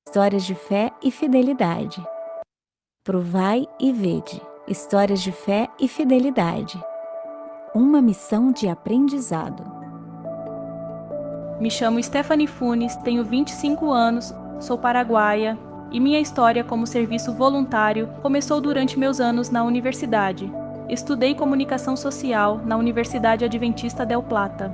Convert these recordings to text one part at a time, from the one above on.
Histórias de fé e fidelidade. Provai e vede. Histórias de fé e fidelidade. Uma missão de aprendizado. Me chamo Stephanie Funes, tenho 25 anos, sou paraguaia e minha história como serviço voluntário começou durante meus anos na universidade. Estudei comunicação social na Universidade Adventista del Plata.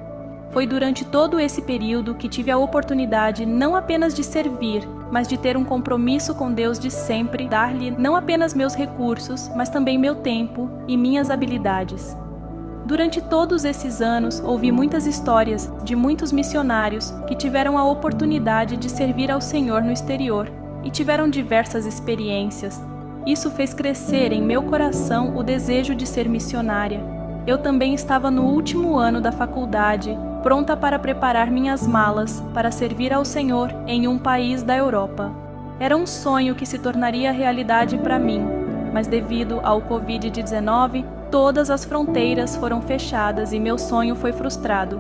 Foi durante todo esse período que tive a oportunidade não apenas de servir, mas de ter um compromisso com Deus de sempre dar-lhe não apenas meus recursos, mas também meu tempo e minhas habilidades. Durante todos esses anos, ouvi muitas histórias de muitos missionários que tiveram a oportunidade de servir ao Senhor no exterior e tiveram diversas experiências. Isso fez crescer em meu coração o desejo de ser missionária. Eu também estava no último ano da faculdade, pronta para preparar minhas malas para servir ao Senhor em um país da Europa. Era um sonho que se tornaria realidade para mim, mas devido ao Covid-19, todas as fronteiras foram fechadas e meu sonho foi frustrado.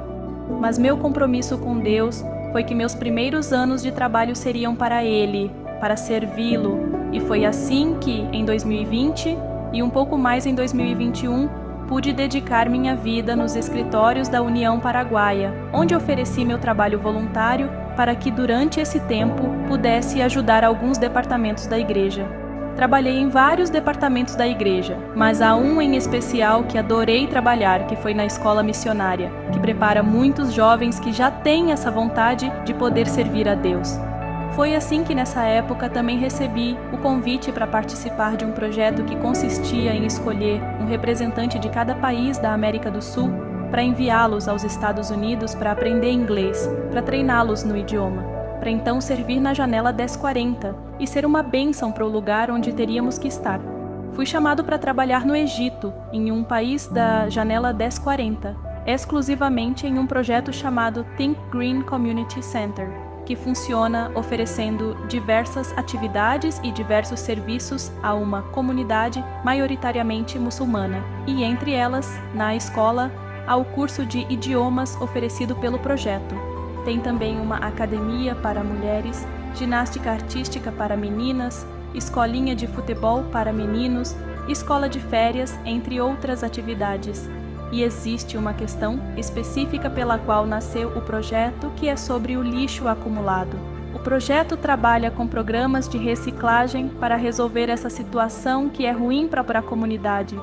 Mas meu compromisso com Deus foi que meus primeiros anos de trabalho seriam para Ele, para servi-lo, e foi assim que, em 2020 e um pouco mais em 2021, pude dedicar minha vida nos escritórios da União Paraguaia, onde ofereci meu trabalho voluntário para que durante esse tempo pudesse ajudar alguns departamentos da igreja. Trabalhei em vários departamentos da igreja, mas há um em especial que adorei trabalhar, que foi na escola missionária, que prepara muitos jovens que já têm essa vontade de poder servir a Deus. Foi assim que nessa época também recebi o convite para participar de um projeto que consistia em escolher um representante de cada país da América do Sul para enviá-los aos Estados Unidos para aprender inglês, para treiná-los no idioma, para então servir na janela 1040 e ser uma bênção para o lugar onde teríamos que estar. Fui chamado para trabalhar no Egito, em um país da janela 1040, exclusivamente em um projeto chamado Think Green Community Center, que funciona oferecendo diversas atividades e diversos serviços a uma comunidade maioritariamente muçulmana, e entre elas, na escola, há o curso de idiomas oferecido pelo projeto. Tem também uma academia para mulheres, ginástica artística para meninas, escolinha de futebol para meninos, escola de férias, entre outras atividades. E existe uma questão específica pela qual nasceu o projeto, que é sobre o lixo acumulado. O projeto trabalha com programas de reciclagem para resolver essa situação que é ruim para a comunidade.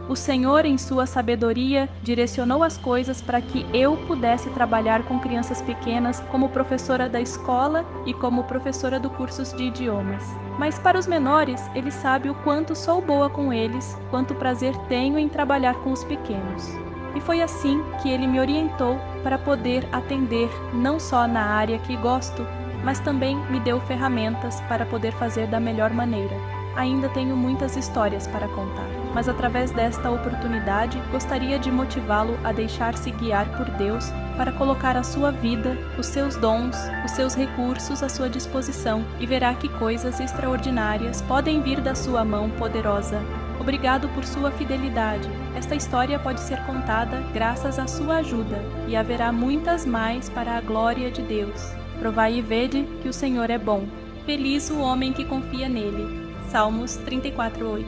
O Senhor, em sua sabedoria, direcionou as coisas para que eu pudesse trabalhar com crianças pequenas como professora da escola e como professora do curso de idiomas. Mas para os menores, Ele sabe o quanto sou boa com eles, quanto prazer tenho em trabalhar com os pequenos. E foi assim que Ele me orientou para poder atender não só na área que gosto, mas também me deu ferramentas para poder fazer da melhor maneira. Ainda tenho muitas histórias para contar, mas através desta oportunidade gostaria de motivá-lo a deixar-se guiar por Deus para colocar a sua vida, os seus dons, os seus recursos à sua disposição e verá que coisas extraordinárias podem vir da sua mão poderosa. Obrigado por sua fidelidade. Esta história pode ser contada graças à sua ajuda e haverá muitas mais para a glória de Deus. Provai e vede que o Senhor é bom. Feliz o homem que confia nele. Salmos 34:8.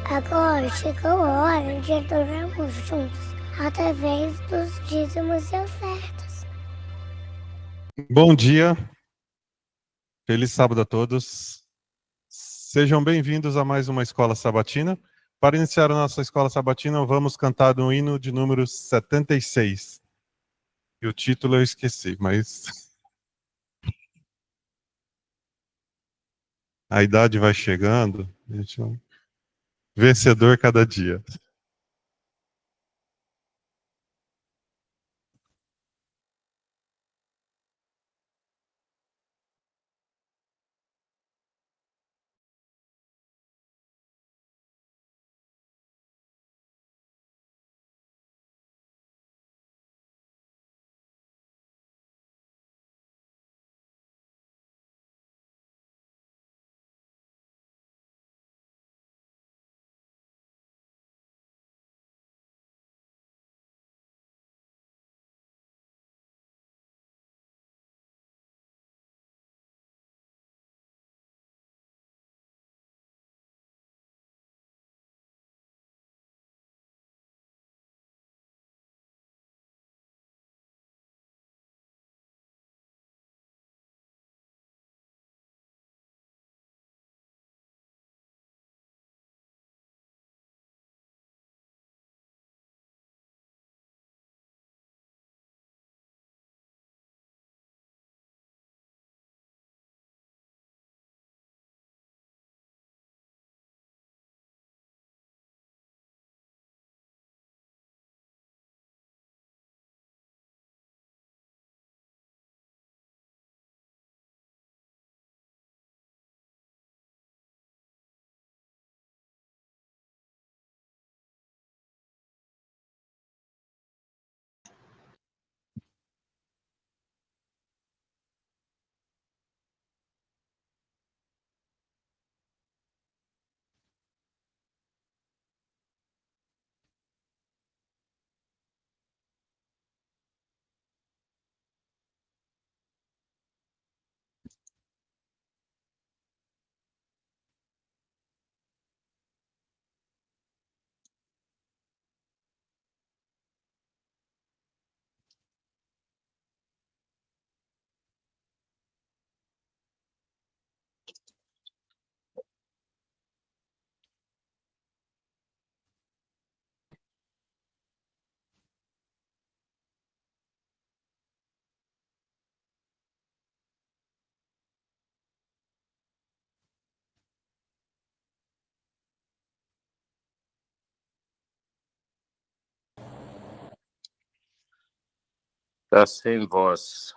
Agora chegou a hora de adorarmos juntos, através dos dízimos e ofertas. Bom dia, feliz sábado a todos. Sejam bem-vindos a mais uma Escola Sabatina. Para iniciar a nossa Escola Sabatina, vamos cantar o hino de número 76. E o título eu esqueci, mas a idade vai chegando. Vencedor cada dia. Está sem voz.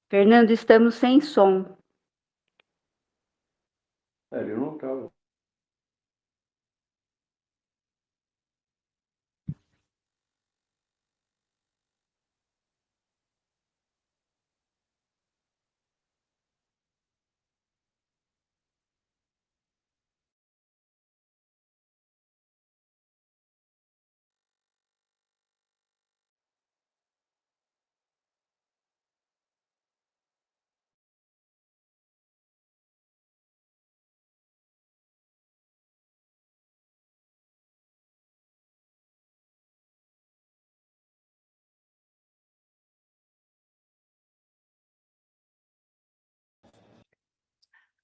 Fernando, estamos sem som. Ele não estava.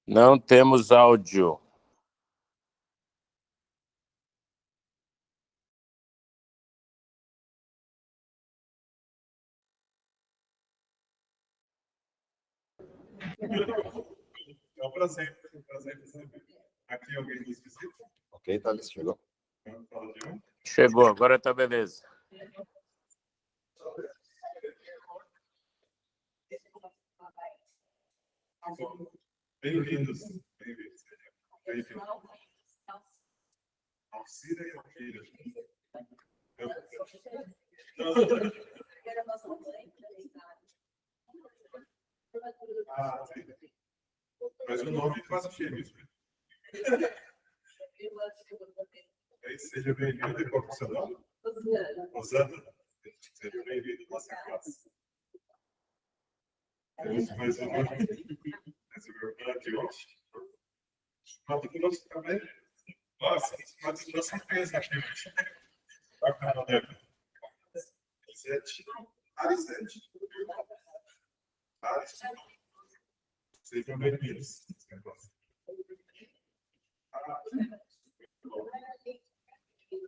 Não temos áudio. É um prazer receber. Aqui alguém nos visita? Ok, Thales, chegou. Chegou, agora está beleza. Bem-vindos. Bem-vindos. Alcira e Alquira. Ah, sim. Mas o nome faz gêmeos. Seja bem-vindo. E qual é o seu nome? Rosana. Seja bem-vindo à nossa classe. Temos mais uma irmã de hoje. Quanto que nós também? Nossa, mas nós somos aqui hoje. Bacana, né? Arisete. Sejam bem-vindos.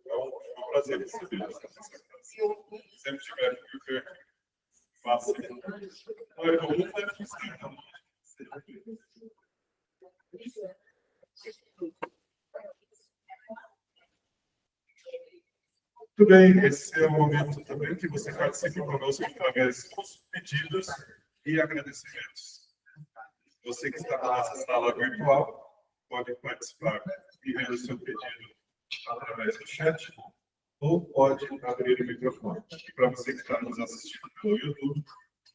É um prazer recebê-los. Sempre tiver que faça. Não é comum, deve funcionar. Muito bem, esse é o momento também que você participe conosco através dos pedidos e agradecimentos. Você que está na nossa sala virtual pode participar enviando o seu pedido através do chat ou pode abrir o microfone. E para você que está nos assistindo pelo YouTube,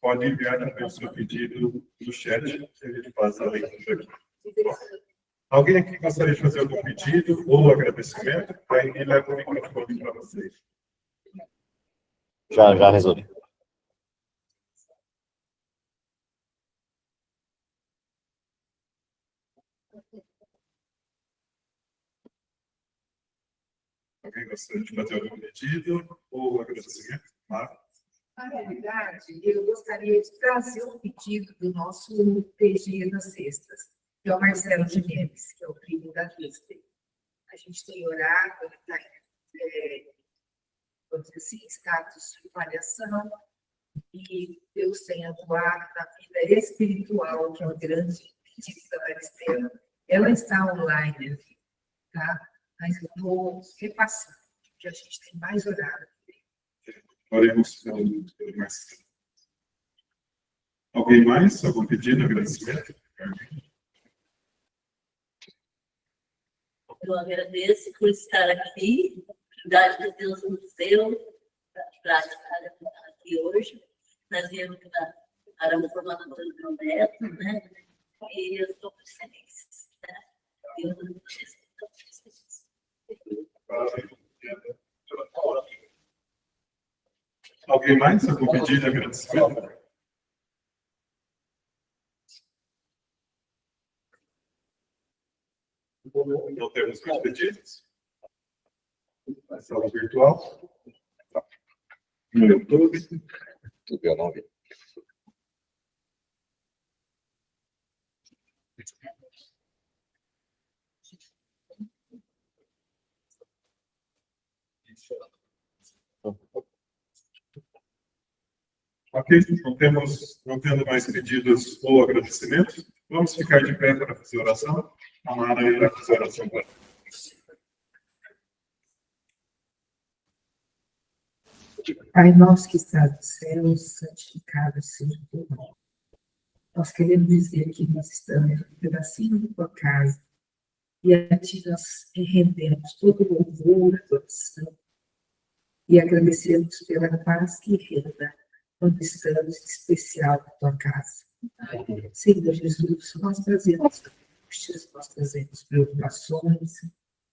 pode enviar também o seu pedido no chat, que a gente faz a leitura aqui. Alguém aqui gostaria de fazer algum pedido ou agradecimento? Aí leva o microfone para vocês. Já resolvi. Alguém gostaria de fazer algum pedido ou agradecimento? Na realidade, eu gostaria de trazer um pedido do nosso PG das Sextas, que é o Marcelo Jimenez, que é o primo da Disney. A gente tem orado, ele está vamos dizer assim, status de avaliação, e Deus tem atuado na vida espiritual, que é o grande pedido da Maristela. Ela está online, tá? Mas eu estou repassando, porque a gente tem mais orado. Oremos pelo Marcelo. Alguém mais? Algum pedido, agradecimento? Eu agradeço por estar aqui, obrigado que Deus nos deu para estar aqui hoje. Nós viemos para uma formatura do meu neto, né? E eu estou muito feliz, né? Eu estou muito feliz. Alguém mais? Algum pedido, agradecimento? Não temos mais pedidos? Na sala virtual? No YouTube? YouTube eu não vi. Ok, não tendo mais pedidos ou agradecimentos, Vamos ficar de pé para fazer oração? A Mara irá fazer oração agora. Pai nosso que está nos céus, santificado seja o teu nome. Nós queremos dizer que nós estamos no pedacinho da tua casa e a ti nós rendemos todo o louvor, adoração e agradecemos pela paz que reina quando estamos em especial na tua casa. Senhor Jesus, nós trazemos angústias, nós trazemos preocupações,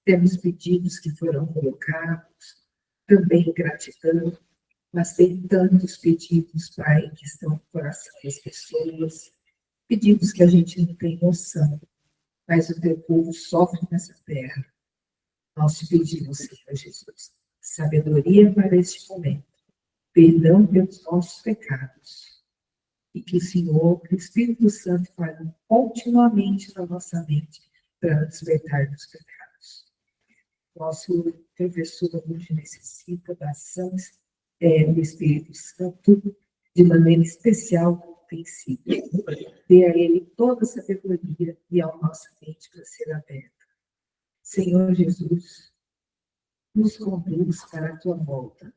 temos pedidos que foram colocados, também gratidão, mas tem tantos pedidos, Pai, que estão no coração das pessoas, pedidos que a gente não tem noção, mas o teu povo sofre nessa terra. Nós te pedimos, Senhor Jesus, sabedoria para este momento, perdão pelos nossos pecados, e que o Senhor, que o Espírito Santo, fale continuamente na nossa mente para nos libertar dos pecados. Nosso professor hoje necessita da ação do Espírito Santo de maneira especial, como tem sido. Dê a ele toda a sabedoria e a nossa mente para ser aberta. Senhor Jesus, nos conduz para a tua volta.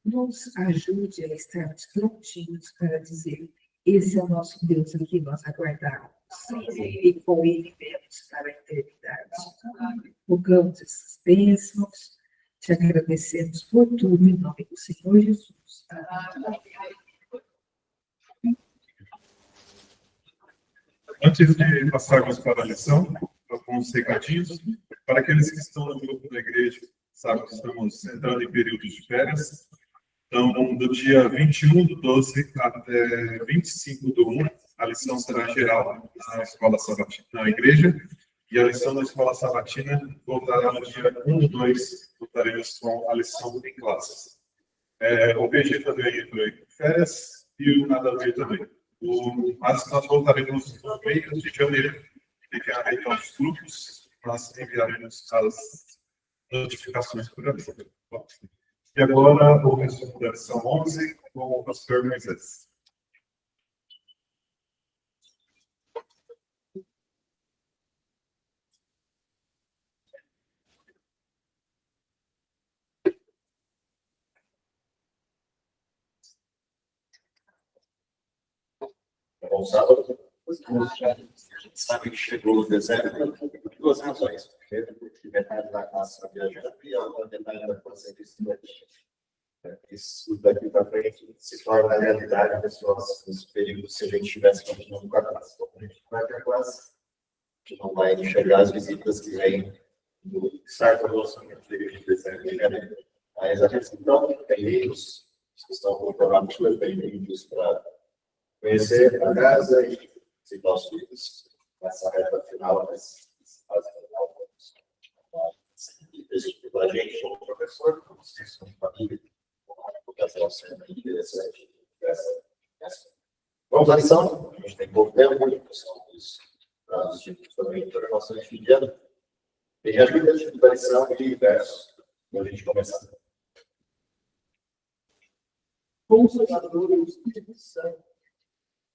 Nos ajude a estarmos prontinhos para dizer: esse é o nosso Deus a quem nós aguardamos. E com ele vemos para a eternidade. Rogamos essas bênçãos, te agradecemos por tudo, em nome do Senhor Jesus. Antes de passarmos para a lição, alguns recadinhos. Para aqueles que estão no grupo da igreja, sabem que estamos entrando em período de férias. Então, do dia 21/12 até 25/1, a lição será geral na escola sabatina, na igreja, e a lição da escola sabatina voltará no dia 1/2, voltaremos com a lição em classes. O PG também entrou em férias e o Nada a Ver também. Mas nós voltaremos no meio de janeiro, fiquem atentos aos grupos, nós enviaremos as notificações por ali. E agora, o resumo da lição 11 com o pastor Moisés. Bom sábado. A gente sabe que chegou o dezembro por duas razões. Primeiro, porque metade da classe está viajando e a outra metade da classe é estudante. Isso daqui para frente se torna realidade nos períodos se a gente estivesse continuando com a classe. Então, a gente vai para a classe, a gente não vai enxergar as visitas que vêm do start do lançamento de dezembro e janeiro. Mas a gente, então, bem-vindos, que estão comprovados, bem-vindos para conhecer a casa e citar os filhos nessa reta final, mas fazem alguns para a gente, como professor, como vocês, como família, porque essa é uma cena interessante. Vamos à lição, a gente tem pouco tempo, são os prazos de programação de ano. Tem as dúvidas da lição e versos, para a gente começar. Consolador, o Espírito Santo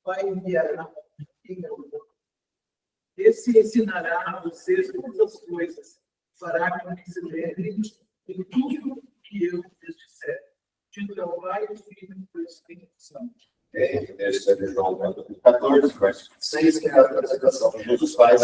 vai enviar em meu nome. Esse ensinará a vocês todas as coisas, fará com que se lembrem de tudo que eu lhes disser. Digo ao Pai, ao Filho e ao Espírito Santo. Esse é de João 14, verso 6, que é a apresentação que Jesus faz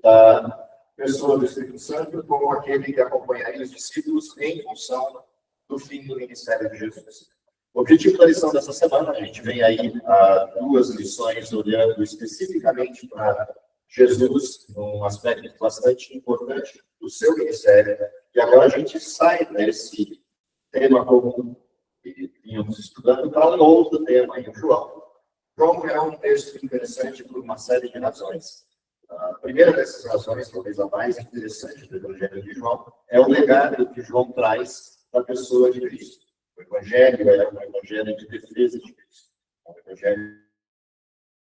da pessoa do Espírito Santo como aquele que acompanharia os discípulos em função do fim do ministério de Jesus. O objetivo da lição dessa semana, a gente vem aí a duas lições olhando especificamente para Jesus, num aspecto bastante importante do seu ministério, e agora a gente sai desse tema comum que vínhamos estudando para um outro tema aí, o João. João é um texto interessante por uma série de razões. A primeira dessas razões, talvez a mais interessante do Evangelho de João, é o legado que João traz da pessoa de Cristo. O Evangelho é um Evangelho de defesa de Cristo. É um Evangelho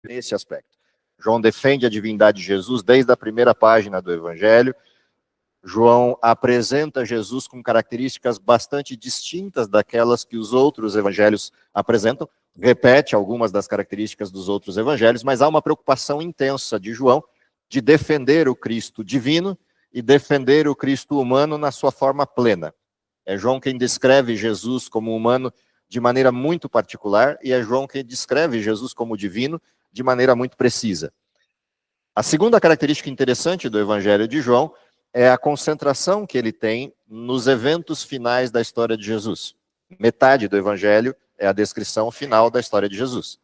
nesse aspecto. João defende a divindade de Jesus desde a primeira página do Evangelho. João apresenta Jesus com características bastante distintas daquelas que os outros evangelhos apresentam. repete algumas das características dos outros evangelhos, mas há uma preocupação intensa de João de defender o Cristo divino e defender o Cristo humano na sua forma plena. É João quem descreve Jesus como humano de maneira muito particular, e é João quem descreve Jesus como divino de maneira muito precisa. A segunda característica interessante do Evangelho de João é a concentração que ele tem nos eventos finais da história de Jesus. Metade do Evangelho é a descrição final da história de Jesus.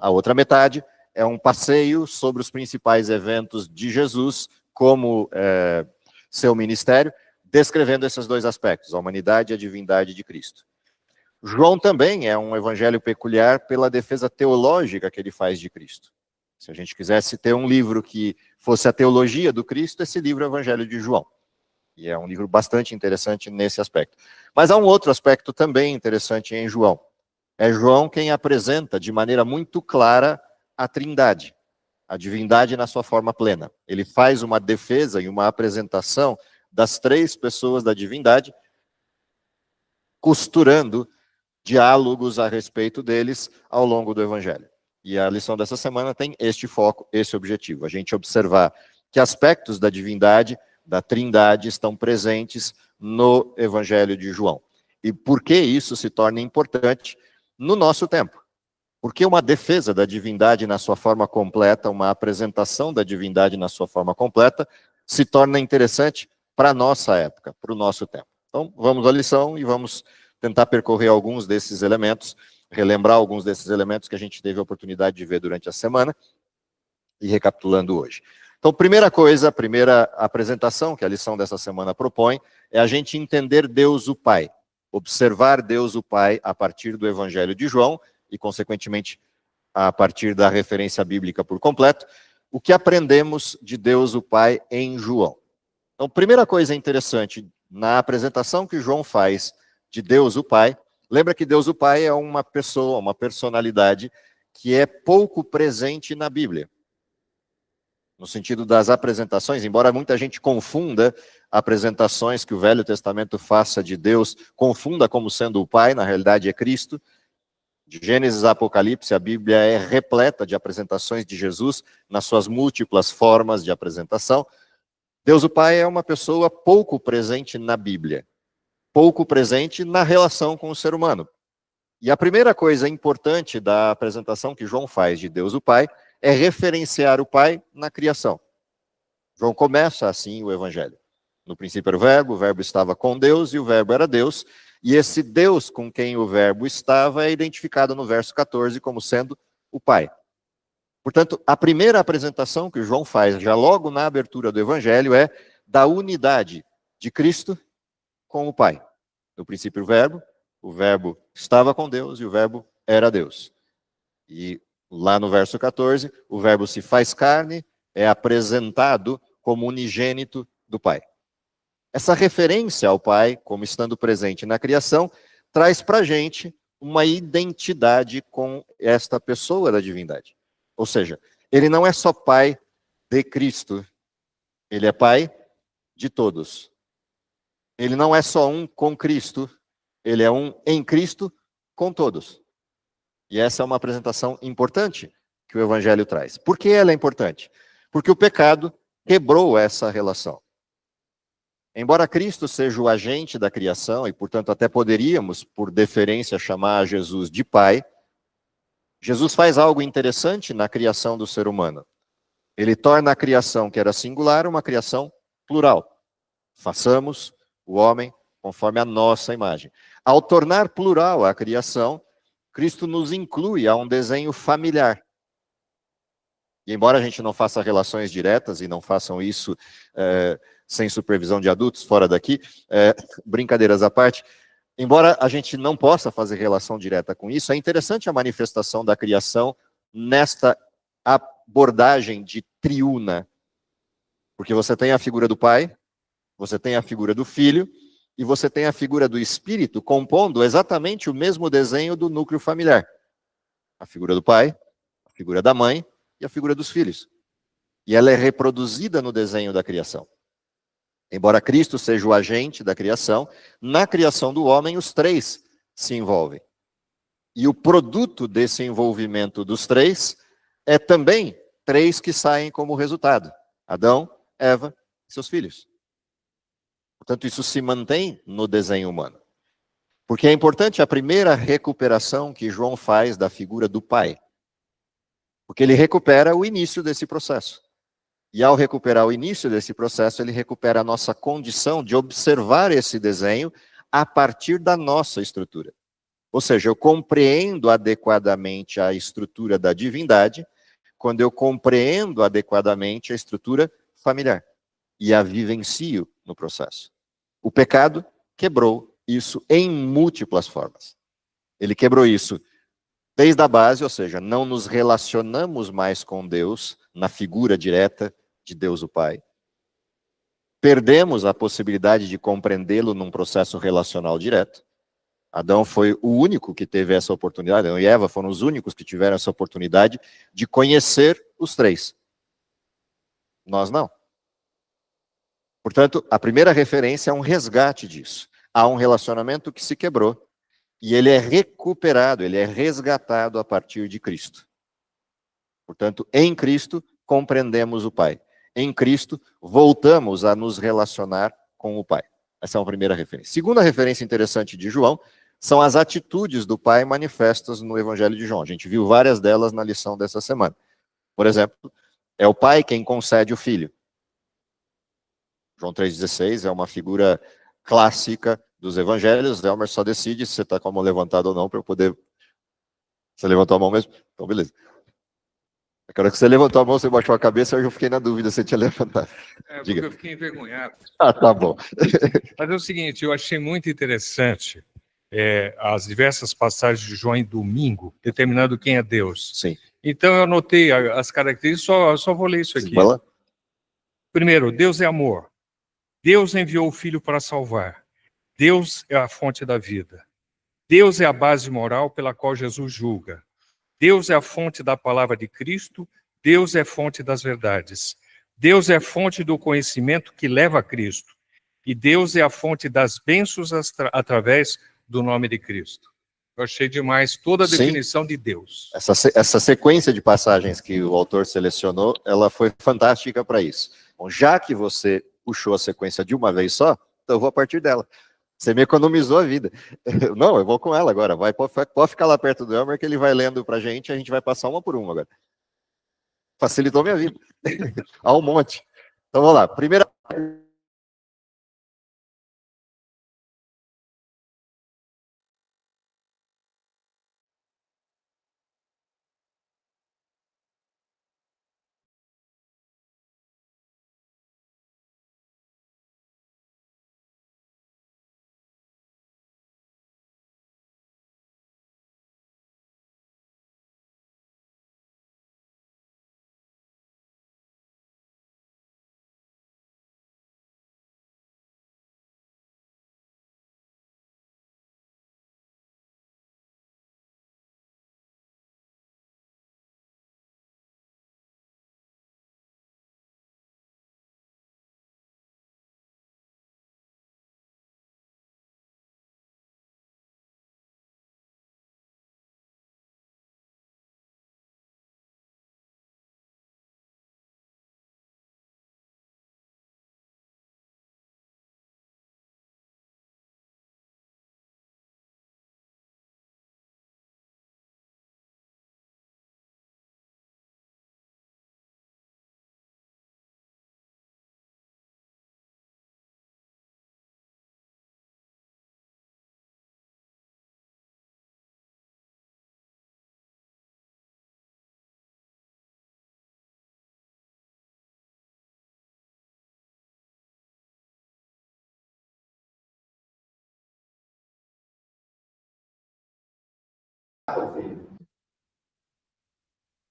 A outra metade é um passeio sobre os principais eventos de Jesus, como seu ministério, descrevendo esses dois aspectos, a humanidade e a divindade de Cristo. João também é um evangelho peculiar pela defesa teológica que ele faz de Cristo. Se a gente quisesse ter um livro que fosse a teologia do Cristo, esse livro é o Evangelho de João. E é um livro bastante interessante nesse aspecto. Mas há um outro aspecto também interessante em João. É João quem apresenta de maneira muito clara a Trindade, a divindade na sua forma plena. Ele faz uma defesa e uma apresentação das três pessoas da divindade, costurando diálogos a respeito deles ao longo do Evangelho. E a lição dessa semana tem este foco, esse objetivo, a gente observar que aspectos da divindade, da Trindade, estão presentes no Evangelho de João. E por que isso se torna importante no nosso tempo? Porque uma defesa da divindade na sua forma completa, uma apresentação da divindade na sua forma completa, se torna interessante para a nossa época, para o nosso tempo. Então, vamos à lição e vamos tentar percorrer alguns desses elementos, relembrar alguns desses elementos que a gente teve a oportunidade de ver durante a semana, e recapitulando hoje. Então, primeira coisa, a primeira apresentação que a lição dessa semana propõe, é a gente entender Deus o Pai, observar Deus o Pai a partir do Evangelho de João, e consequentemente a partir da referência bíblica por completo, o que aprendemos de Deus o Pai em João. Então, primeira coisa interessante, na apresentação que João faz de Deus o Pai, lembra que Deus o Pai é uma pessoa, uma personalidade que é pouco presente na Bíblia. No sentido das apresentações, embora muita gente confunda apresentações que o Velho Testamento faça de Deus, confunda como sendo o Pai, na realidade é Cristo. De Gênesis a Apocalipse, a Bíblia é repleta de apresentações de Jesus nas suas múltiplas formas de apresentação. Deus o Pai é uma pessoa pouco presente na Bíblia, pouco presente na relação com o ser humano. E a primeira coisa importante da apresentação que João faz de Deus o Pai é referenciar o Pai na criação. João começa assim o Evangelho. No princípio era o Verbo estava com Deus e o Verbo era Deus, e esse Deus com quem o Verbo estava é identificado no verso 14 como sendo o Pai. Portanto, a primeira apresentação que João faz, já logo na abertura do Evangelho, é da unidade de Cristo com o Pai. No princípio o Verbo estava com Deus e o Verbo era Deus. E lá no verso 14, o Verbo se faz carne, é apresentado como unigênito do Pai. Essa referência ao Pai, como estando presente na criação, traz para a gente uma identidade com esta pessoa da divindade. Ou seja, ele não é só Pai de Cristo, ele é Pai de todos. Ele não é só um com Cristo, ele é um em Cristo com todos. E essa é uma apresentação importante que o Evangelho traz. Por que ela é importante? Porque o pecado quebrou essa relação. Embora Cristo seja o agente da criação, e portanto até poderíamos, por deferência, chamar Jesus de Pai, Jesus faz algo interessante na criação do ser humano. Ele torna a criação que era singular uma criação plural. Façamos o homem conforme a nossa imagem. Ao tornar plural a criação, Cristo nos inclui a um desenho familiar. E embora a gente não faça relações diretas, e não façam isso sem supervisão de adultos, fora daqui, brincadeiras à parte, embora a gente não possa fazer relação direta com isso, é interessante a manifestação da criação nesta abordagem de triuna. Porque você tem a figura do Pai, você tem a figura do Filho, e você tem a figura do Espírito compondo exatamente o mesmo desenho do núcleo familiar. A figura do Pai, a figura da mãe e a figura dos filhos. E ela é reproduzida no desenho da criação. Embora Cristo seja o agente da criação, na criação do homem os três se envolvem. E o produto desse envolvimento dos três é também três que saem como resultado: Adão, Eva e seus filhos. Portanto, isso se mantém no desenho humano. Porque é importante a primeira recuperação que João faz da figura do pai. Porque ele recupera o início desse processo. E ao recuperar o início desse processo, ele recupera a nossa condição de observar esse desenho a partir da nossa estrutura. Ou seja, eu compreendo adequadamente a estrutura da divindade quando eu compreendo adequadamente a estrutura familiar e a vivencio no processo. O pecado quebrou isso em múltiplas formas. Ele quebrou isso desde a base, ou seja, não nos relacionamos mais com Deus na figura direta de Deus o Pai. Perdemos a possibilidade de compreendê-lo num processo relacional direto. Adão foi o único que teve essa oportunidade, Adão e Eva foram os únicos que tiveram essa oportunidade de conhecer os três. Nós não. Portanto, a primeira referência é um resgate disso. Há um relacionamento que se quebrou e ele é recuperado, ele é resgatado a partir de Cristo. Portanto, em Cristo compreendemos o Pai. Em Cristo voltamos a nos relacionar com o Pai. Essa é uma primeira referência. Segunda referência interessante de João são as atitudes do Pai manifestas no Evangelho de João. A gente viu várias delas na lição dessa semana. Por exemplo, é o Pai quem concede o Filho. João 3,16 é uma figura clássica dos Evangelhos. Elmer só decide se você está com a mão levantada ou não para eu poder... Você levantou a mão mesmo? Então, beleza. Na hora que você levantou a mão, você baixou a cabeça, eu já fiquei na dúvida se você tinha levantado. Porque eu fiquei envergonhado. Ah, tá bom. Mas é o seguinte, eu achei muito interessante as diversas passagens de João em domingo, determinando quem é Deus. Sim. Então eu anotei as características, só vou ler isso aqui. Vai lá. Primeiro, Deus é amor. Deus enviou o Filho para salvar. Deus é a fonte da vida. Deus é a base moral pela qual Jesus julga. Deus é a fonte da palavra de Cristo. Deus é fonte das verdades. Deus é fonte do conhecimento que leva a Cristo. E Deus é a fonte das bênçãos através do nome de Cristo. Eu achei demais toda a definição de Deus. Essa sequência de passagens que o autor selecionou, ela foi fantástica para isso. Bom, já que você puxou a sequência de uma vez só, então eu vou a partir dela. Você me economizou a vida. Não, eu vou com ela agora. Pode ficar lá perto do Elmer que ele vai lendo para a gente vai passar uma por uma agora. Facilitou minha vida. Há um monte. Então vamos lá. Primeira...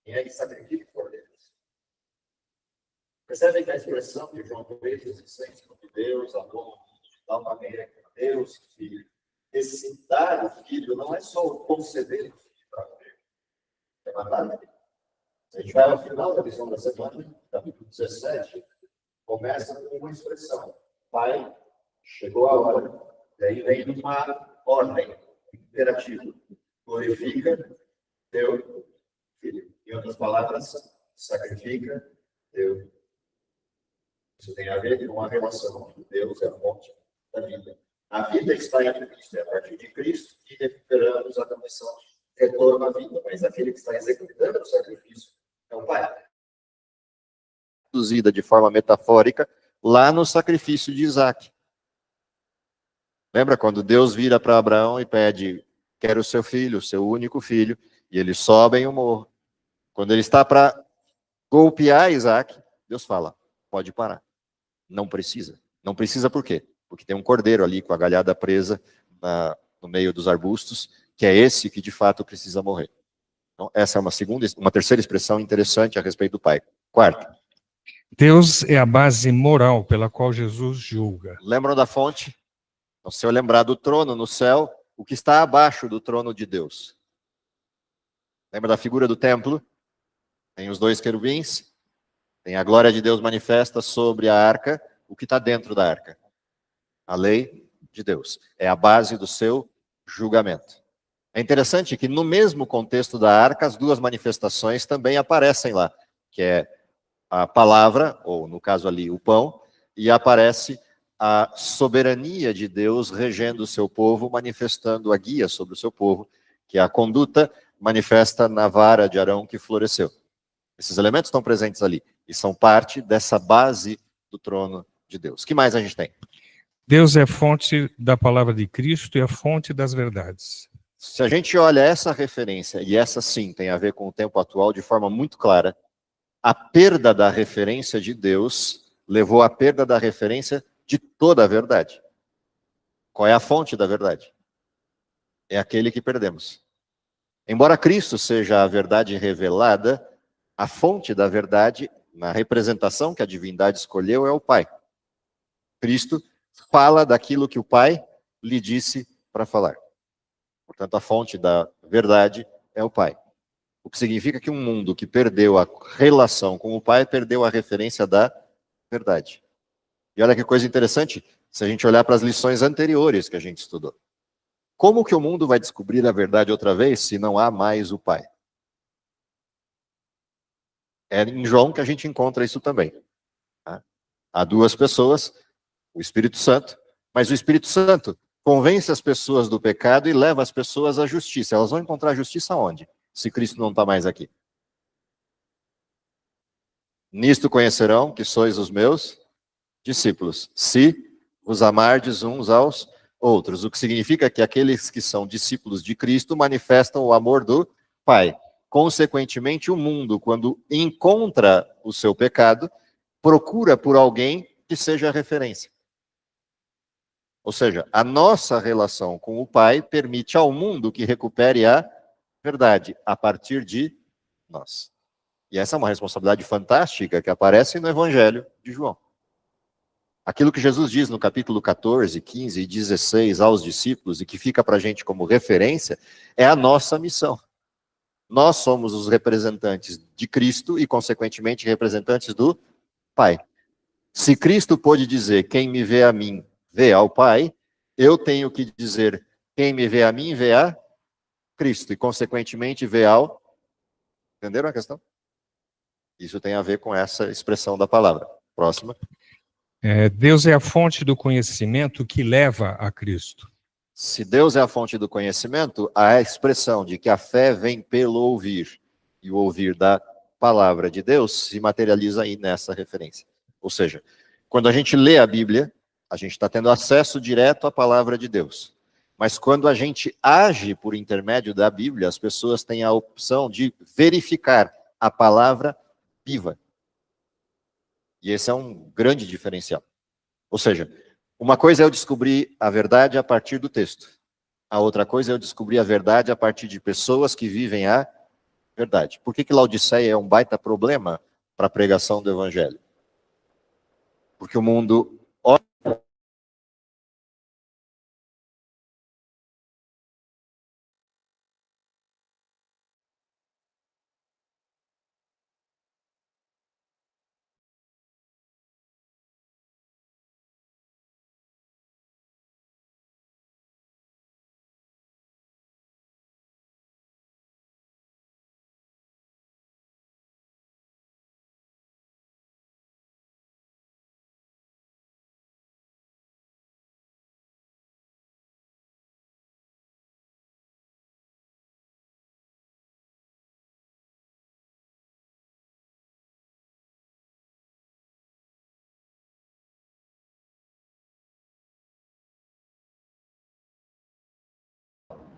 E aí sacrifica por Deus. Percebem que a expressão de João 3, existência de Deus, amor, de tal maneira que Deus, Filho. Esse dar o Filho não é só o conceder o Filho para Deus. É matar. A gente vai ao final da lição da semana, capítulo 17, começa com uma expressão. Pai, chegou a hora. E aí vem uma ordem imperativa. glorifica, deu filho. Em outras palavras, sacrifica, deu. Isso tem a ver com a relação que Deus é a fonte da vida. A vida está em Cristo, é a partir de Cristo que recuperamos a condição de retorno à vida, mas aquele que está executando o sacrifício é o Pai. Traduzida de forma metafórica lá no sacrifício de Isaac. Lembra quando Deus vira para Abraão e pede, quero o seu filho, o seu único filho, e eles sobem o morro. Quando ele está para golpear Isaac, Deus fala, pode parar. Não precisa. Não precisa por quê? Porque tem um cordeiro ali com a galhada presa no meio dos arbustos, que é esse que de fato precisa morrer. Então, essa é uma terceira expressão interessante a respeito do Pai. Quarta. Deus é a base moral pela qual Jesus julga. Lembram da fonte? Então, se eu lembrar do trono no céu, o que está abaixo do trono de Deus? Lembra da figura do templo? Tem os dois querubins, tem a glória de Deus manifesta sobre a arca, o que está dentro da arca? A lei de Deus. É a base do seu julgamento. É interessante que no mesmo contexto da arca, as duas manifestações também aparecem lá, que é a palavra, ou no caso ali, o pão, e aparece a soberania de Deus regendo o seu povo, manifestando a guia sobre o seu povo, que é a conduta manifesta na vara de Arão que floresceu. Esses elementos estão presentes ali, e são parte dessa base do trono de Deus. O que mais a gente tem? Deus é a fonte da palavra de Cristo e a fonte das verdades. Se a gente olha essa referência, e essa sim tem a ver com o tempo atual de forma muito clara, a perda da referência de Deus levou à perda da referência de toda a verdade. Qual é a fonte da verdade? É aquele que perdemos. Embora Cristo seja a verdade revelada, a fonte da verdade, na representação que a divindade escolheu, é o Pai. Cristo fala daquilo que o Pai lhe disse para falar. Portanto, a fonte da verdade é o Pai. O que significa que um mundo que perdeu a relação com o Pai, perdeu a referência da verdade. E olha que coisa interessante, se a gente olhar para as lições anteriores que a gente estudou. Como que o mundo vai descobrir a verdade outra vez se não há mais o Pai? É em João que a gente encontra isso também. Tá? Há duas pessoas, o Espírito Santo, mas o Espírito Santo convence as pessoas do pecado e leva as pessoas à justiça. Elas vão encontrar justiça onde? Se Cristo não está mais aqui. Nisto conhecerão que sois os meus discípulos, se vos amardes uns aos outros. O que significa que aqueles que são discípulos de Cristo manifestam o amor do Pai. Consequentemente, o mundo, quando encontra o seu pecado, procura por alguém que seja referência. Ou seja, a nossa relação com o Pai permite ao mundo que recupere a verdade a partir de nós. E essa é uma responsabilidade fantástica que aparece no Evangelho de João. Aquilo que Jesus diz no capítulo 14, 15 e 16 aos discípulos e que fica para a gente como referência é a nossa missão. Nós somos os representantes de Cristo e, consequentemente, representantes do Pai. Se Cristo pôde dizer, quem me vê a mim, vê ao Pai, eu tenho que dizer, quem me vê a mim, vê a Cristo. E, consequentemente, vê ao... Entenderam a questão? Isso tem a ver com essa expressão da palavra. Próxima. Deus é a fonte do conhecimento que leva a Cristo. Se Deus é a fonte do conhecimento, a expressão de que a fé vem pelo ouvir, e o ouvir da palavra de Deus se materializa aí nessa referência. Ou seja, quando a gente lê a Bíblia, a gente está tendo acesso direto à palavra de Deus. Mas quando a gente age por intermédio da Bíblia, as pessoas têm a opção de verificar a palavra viva. E esse é um grande diferencial. Ou seja, uma coisa é eu descobrir a verdade a partir do texto. A outra coisa é eu descobrir a verdade a partir de pessoas que vivem a verdade. Por que Laodiceia é um baita problema para a pregação do Evangelho? Porque o mundo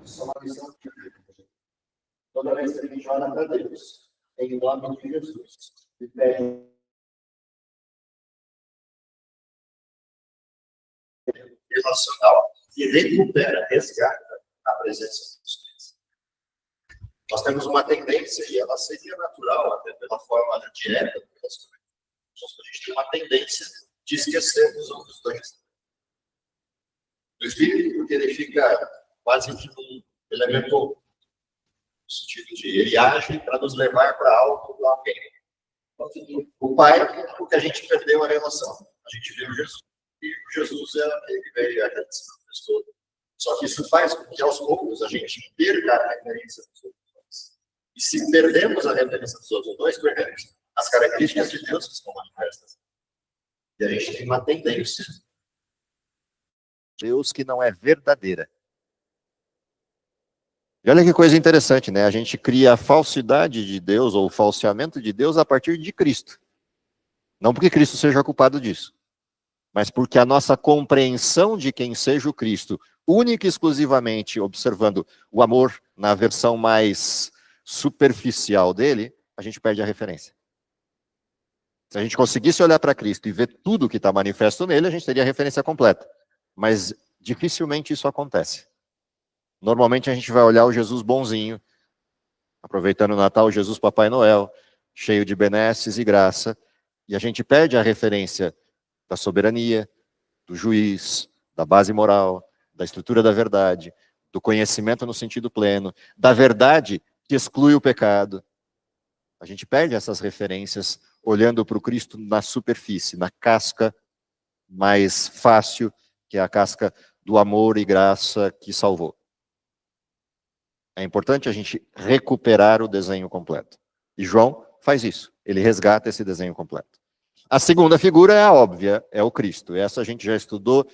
Isso é uma lição bíblica. Toda vez que a gente ora para Deus, em nome de Jesus, e pede relacional e recupera, resgata a presença dos pés. Nós temos uma tendência, e ela seria natural, até pela forma direta do relacionamento. A gente tem uma tendência de esquecer dos outros dois. O Espírito, porque ele fica quase que um elemento, no sentido de ele age para nos levar para algo do alguém. O Pai, porque a gente perdeu a relação. A gente viu Jesus. E Jesus é aquele que veio a redenção da pessoa. Só que isso faz com que aos poucos a gente perca a referência dos outros dois. E se perdemos a referência dos outros dois, perdemos as características de Deus que estão manifestas. E a gente tem uma tendência. Deus que não é verdadeira. E olha que coisa interessante, né? A gente cria a falsidade de Deus, ou o falseamento de Deus, a partir de Cristo. Não porque Cristo seja culpado disso, mas porque a nossa compreensão de quem seja o Cristo, única e exclusivamente observando o amor na versão mais superficial dele, a gente perde a referência. Se a gente conseguisse olhar para Cristo e ver tudo que está manifesto nele, a gente teria a referência completa. Mas dificilmente isso acontece. Normalmente a gente vai olhar o Jesus bonzinho, aproveitando o Natal, o Jesus Papai Noel, cheio de benesses e graça, e a gente perde a referência da soberania, do juiz, da base moral, da estrutura da verdade, do conhecimento no sentido pleno, da verdade que exclui o pecado. A gente perde essas referências olhando para o Cristo na superfície, na casca mais fácil, que é a casca do amor e graça que salvou. É importante a gente recuperar o desenho completo. E João faz isso, ele resgata esse desenho completo. A segunda figura é a óbvia, é o Cristo. Essa a gente já estudou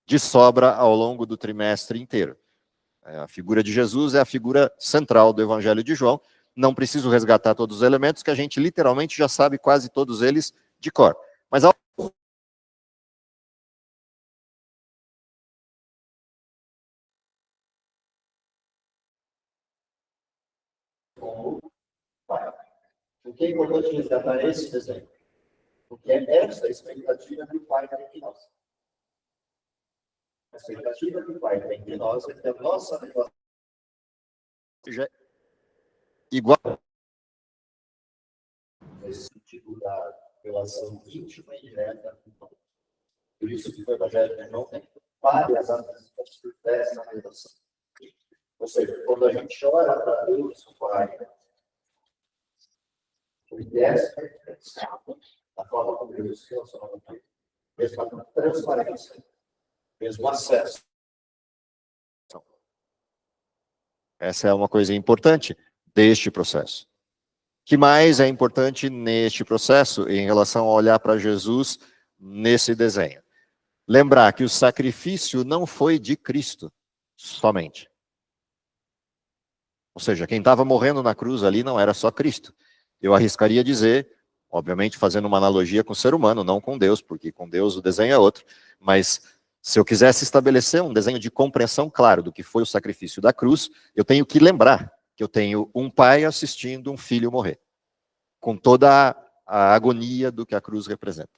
de sobra ao longo do trimestre inteiro. A figura de Jesus é a figura central do Evangelho de João. Não preciso resgatar todos os elementos, que a gente literalmente já sabe quase todos eles de cor. Mas o que é importante resgatar esse desenho? Porque é essa expectativa que o Pai tem em nós. A expectativa que o Pai tem em nós é que a nossa relação seja igual. Nesse sentido da relação íntima e direta com o Pai. Por isso que o Evangelho de João tem várias apresentações dessa relação. Ou seja, quando a gente ora para Deus, o Pai, ele é essa a forma como Deus se relaciona com o Pai. Mesma transparência, mesmo acesso. Essa é uma coisa importante deste processo. O que mais é importante neste processo em relação a olhar para Jesus nesse desenho? Lembrar que o sacrifício não foi de Cristo somente. Ou seja, quem estava morrendo na cruz ali não era só Cristo. Eu arriscaria dizer, obviamente fazendo uma analogia com o ser humano, não com Deus, porque com Deus o desenho é outro, mas se eu quisesse estabelecer um desenho de compreensão claro do que foi o sacrifício da cruz, eu tenho que lembrar que eu tenho um pai assistindo um filho morrer, com toda a agonia do que a cruz representa.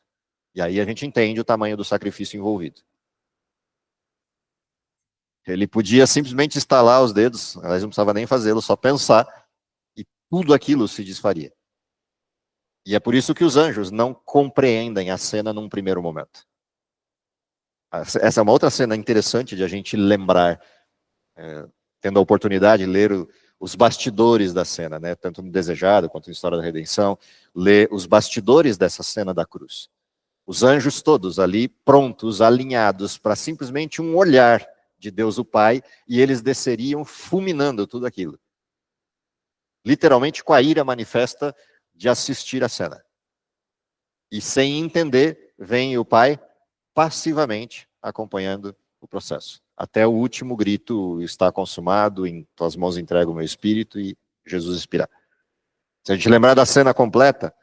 E aí a gente entende o tamanho do sacrifício envolvido. Ele podia simplesmente estalar os dedos, aliás, não precisava nem fazê-lo, só pensar, e tudo aquilo se desfaria. E é por isso que os anjos não compreendem a cena num primeiro momento. Essa é uma outra cena interessante de a gente lembrar, tendo a oportunidade de ler os bastidores da cena, né? Tanto no Desejado quanto na História da Redenção, ler os bastidores dessa cena da cruz. Os anjos todos ali prontos, alinhados para simplesmente um olhar de Deus o Pai, e eles desceriam fulminando tudo aquilo. Literalmente com a ira manifesta de assistir a cena. E sem entender, vem o Pai passivamente acompanhando o processo. Até o último grito, está consumado, em tuas mãos entrego o meu espírito, e Jesus expirar. Se a gente lembrar da cena completa,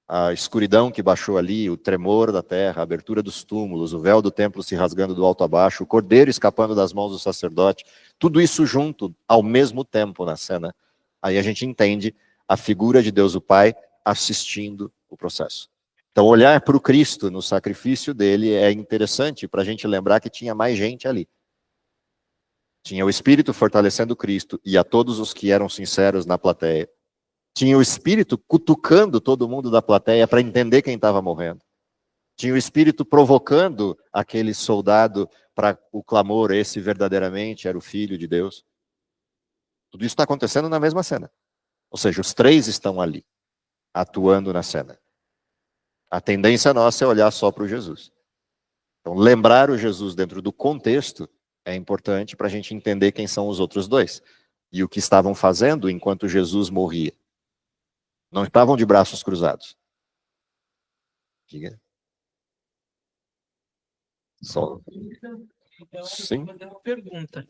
a escuridão que baixou ali, o tremor da terra, a abertura dos túmulos, o véu do templo se rasgando do alto a baixo, o cordeiro escapando das mãos do sacerdote, tudo isso junto, ao mesmo tempo na cena, aí a gente entende a figura de Deus o Pai assistindo o processo. Então, olhar para o Cristo no sacrifício dele é interessante para a gente lembrar que tinha mais gente ali. Tinha o Espírito fortalecendo Cristo e a todos os que eram sinceros na plateia. Tinha o Espírito cutucando todo mundo da plateia para entender quem estava morrendo. Tinha o Espírito provocando aquele soldado para o clamor, esse verdadeiramente era o Filho de Deus. Tudo isso está acontecendo na mesma cena. Ou seja, os três estão ali, atuando na cena. A tendência nossa é olhar só para o Jesus. Então, lembrar o Jesus dentro do contexto é importante para a gente entender quem são os outros dois. E o que estavam fazendo enquanto Jesus morria. Não estavam de braços cruzados. Diga. Só. Sim. Vou fazer uma pergunta.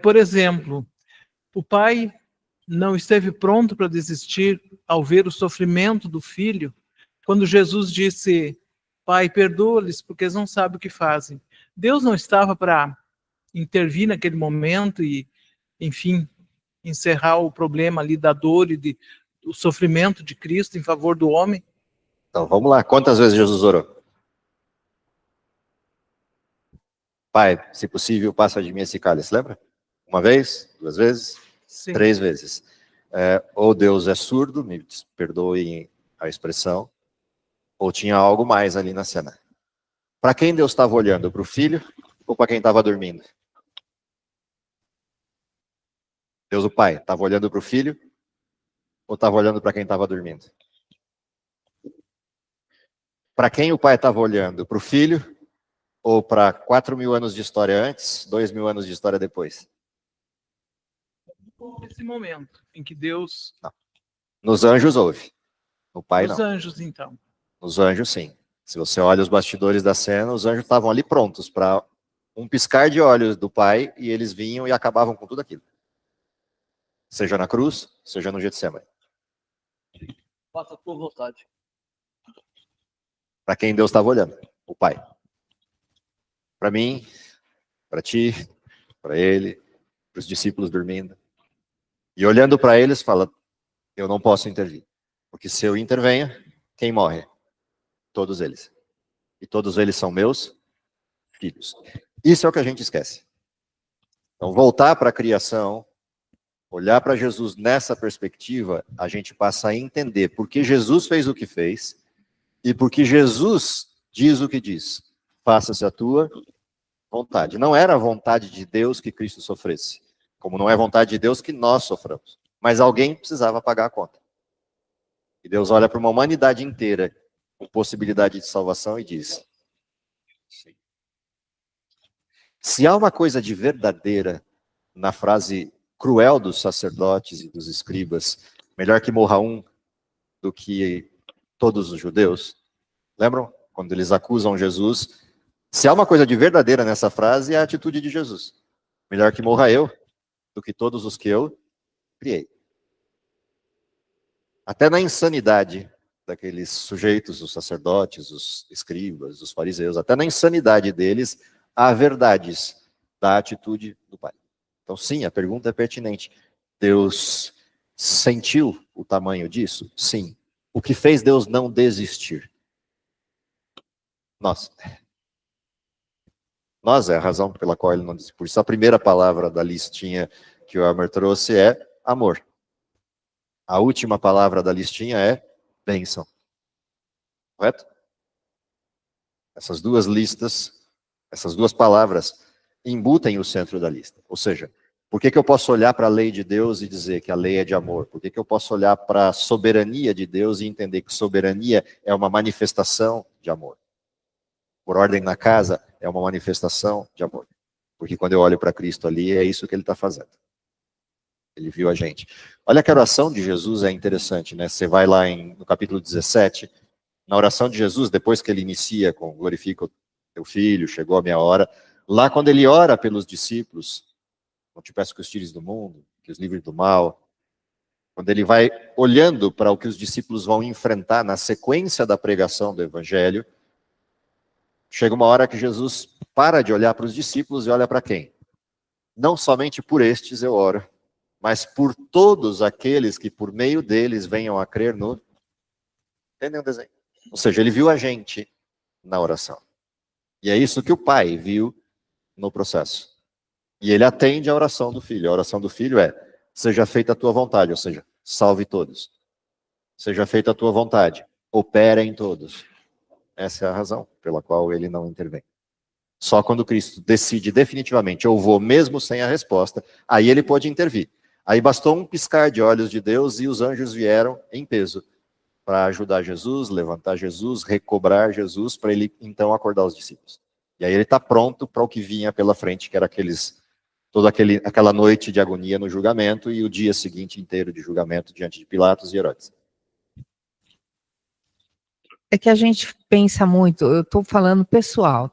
Por exemplo, o pai não esteve pronto para desistir ao ver o sofrimento do filho, quando Jesus disse, Pai, perdoa-lhes, porque eles não sabem o que fazem. Deus não estava para intervir naquele momento e, enfim, encerrar o problema ali da dor e do sofrimento de Cristo em favor do homem? Então, vamos lá. Quantas vezes Jesus orou? Pai, se possível, passa de mim esse cálice. Lembra? Uma vez? Duas vezes? Sim. 3 vezes. Ou Deus é surdo, me perdoem a expressão, ou tinha algo mais ali na cena. Para quem Deus estava olhando? Para o filho ou para quem estava dormindo? Deus o Pai estava olhando para o filho ou estava olhando para quem estava dormindo? Para quem o Pai estava olhando? Para o filho ou para 4.000 anos de história antes, 2.000 anos de história depois? Esse momento em que Deus... Não. Nos anjos houve. No Pai não. Nos anjos, então. Nos anjos, sim. Se você olha os bastidores da cena, os anjos estavam ali prontos para um piscar de olhos do Pai e eles vinham e acabavam com tudo aquilo. Seja na cruz, seja no Getsemane. Faça a tua vontade. Para quem Deus estava olhando? O Pai. Para mim, para ti, para ele, para os discípulos dormindo. E olhando para eles, fala, eu não posso intervir. Porque se eu intervenho, quem morre? Todos eles. E todos eles são meus filhos. Isso é o que a gente esquece. Então, voltar para a criação, olhar para Jesus nessa perspectiva, a gente passa a entender por que Jesus fez o que fez e por que Jesus diz o que diz. Faça-se a tua vontade. Não era a vontade de Deus que Cristo sofresse, como não é vontade de Deus que nós soframos. Mas alguém precisava pagar a conta. E Deus olha para uma humanidade inteira com possibilidade de salvação e diz, sim. Se há uma coisa de verdadeira na frase cruel dos sacerdotes e dos escribas, melhor que morra um do que todos os judeus, lembram? Quando eles acusam Jesus, se há uma coisa de verdadeira nessa frase, é a atitude de Jesus. Melhor que morra eu do que todos os que eu criei. Até na insanidade daqueles sujeitos, os sacerdotes, os escribas, os fariseus, até na insanidade deles, há verdades da atitude do Pai. Então, sim, a pergunta é pertinente. Deus sentiu o tamanho disso? Sim. O que fez Deus não desistir? Nós é a razão pela qual ele não desistiu. Por isso, a primeira palavra da listinha que o Elmer trouxe é amor. A última palavra da listinha é bênção. Correto? Essas duas listas, essas duas palavras embutem o centro da lista. Ou seja, por que eu posso olhar para a lei de Deus e dizer que a lei é de amor? Por que eu posso olhar para a soberania de Deus e entender que soberania é uma manifestação de amor? Por ordem na casa é uma manifestação de amor. Porque quando eu olho para Cristo ali, é isso que ele está fazendo. Ele viu a gente. Olha que a oração de Jesus é interessante, né? Você vai lá no capítulo 17, na oração de Jesus, depois que ele inicia com glorifica o teu filho, chegou a minha hora, lá quando ele ora pelos discípulos, não te peço que os tires do mundo, que os livres do mal, Quando ele vai olhando para o que os discípulos vão enfrentar na sequência da pregação do Evangelho, chega uma hora que Jesus para de olhar para os discípulos e olha para quem? Não somente por estes eu oro, mas por todos aqueles que por meio deles venham a crer no... Entendem o desenho? Ou seja, ele viu a gente na oração. E é isso que o Pai viu no processo. E ele atende a oração do Filho. A oração do Filho é: seja feita a tua vontade, ou seja, salve todos. Seja feita a tua vontade, opera em todos. Essa é a razão pela qual ele não intervém. Só quando Cristo decide definitivamente, eu vou mesmo sem a resposta, aí ele pode intervir. Aí bastou um piscar de olhos de Deus e os anjos vieram em peso para ajudar Jesus, levantar Jesus, recobrar Jesus, para ele então acordar os discípulos. E aí ele está pronto para o que vinha pela frente, que era toda aquela noite de agonia no julgamento e o dia seguinte inteiro de julgamento diante de Pilatos e Herodes. É que a gente pensa muito, eu estou falando pessoal,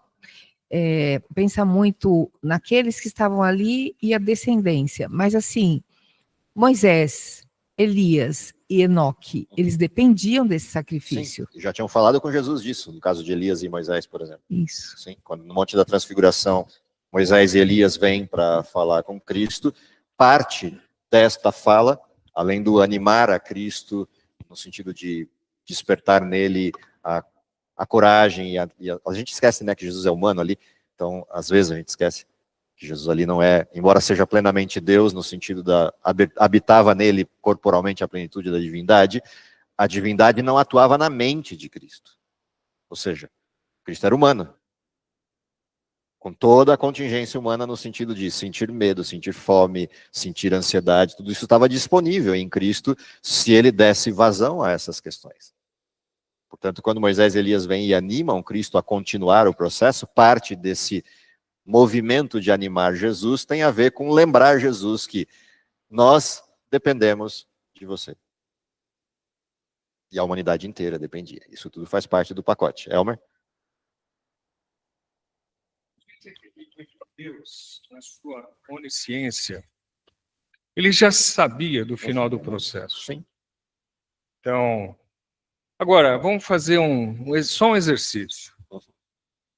pensa muito naqueles que estavam ali e a descendência, mas assim, Moisés, Elias e Enoque, eles dependiam desse sacrifício. Sim, já tinham falado com Jesus disso, no caso de Elias e Moisés, por exemplo. Isso. Sim, quando no Monte da Transfiguração, Moisés e Elias vêm para falar com Cristo, parte desta fala, além do animar a Cristo, no sentido de despertar nele a coragem, a gente esquece, né, que Jesus é humano ali, então às vezes a gente esquece que Jesus ali não é, embora seja plenamente Deus, no sentido habitava nele corporalmente a plenitude da divindade, a divindade não atuava na mente de Cristo. Ou seja, Cristo era humano, com toda a contingência humana no sentido de sentir medo, sentir fome, sentir ansiedade, tudo isso estava disponível em Cristo se ele desse vazão a essas questões. Portanto, quando Moisés e Elias vêm e animam Cristo a continuar o processo, parte desse movimento de animar Jesus tem a ver com lembrar Jesus que nós dependemos de você. E a humanidade inteira dependia. Isso tudo faz parte do pacote. Elmer? Deus, na sua onisciência, ele já sabia do final do processo. Sim. Então, agora, vamos fazer só um exercício.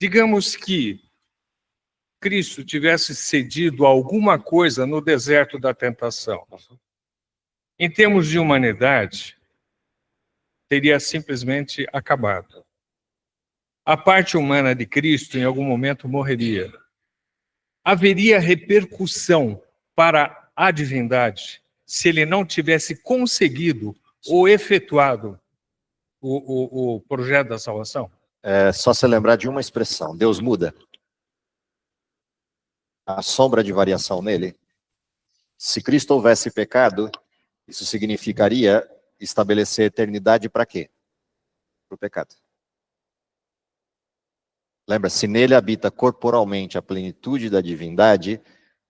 Digamos que Cristo tivesse cedido alguma coisa no deserto da tentação. Em termos de humanidade, teria simplesmente acabado. A parte humana de Cristo, em algum momento, morreria. Haveria repercussão para a divindade se ele não tivesse conseguido ou efetuado o projeto da salvação? É só se lembrar de uma expressão: Deus muda. A sombra de variação nele. Se Cristo houvesse pecado, isso significaria estabelecer eternidade para quê? Para o pecado. Lembra, se nele habita corporalmente a plenitude da divindade,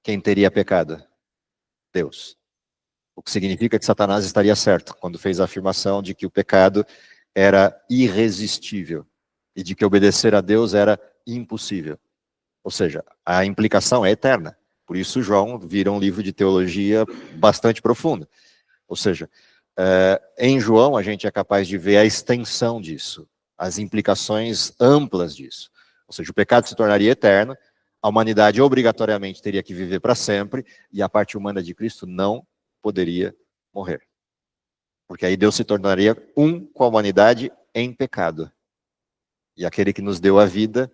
quem teria pecado? Deus. O que significa que Satanás estaria certo quando fez a afirmação de que o pecado era irresistível e de que obedecer a Deus era impossível. Ou seja, a implicação é eterna. Por isso João vira um livro de teologia bastante profundo. Ou seja, em João a gente é capaz de ver a extensão disso, as implicações amplas disso. Ou seja, o pecado se tornaria eterno, a humanidade obrigatoriamente teria que viver para sempre, e a parte humana de Cristo não poderia morrer. Porque aí Deus se tornaria um com a humanidade em pecado. E aquele que nos deu a vida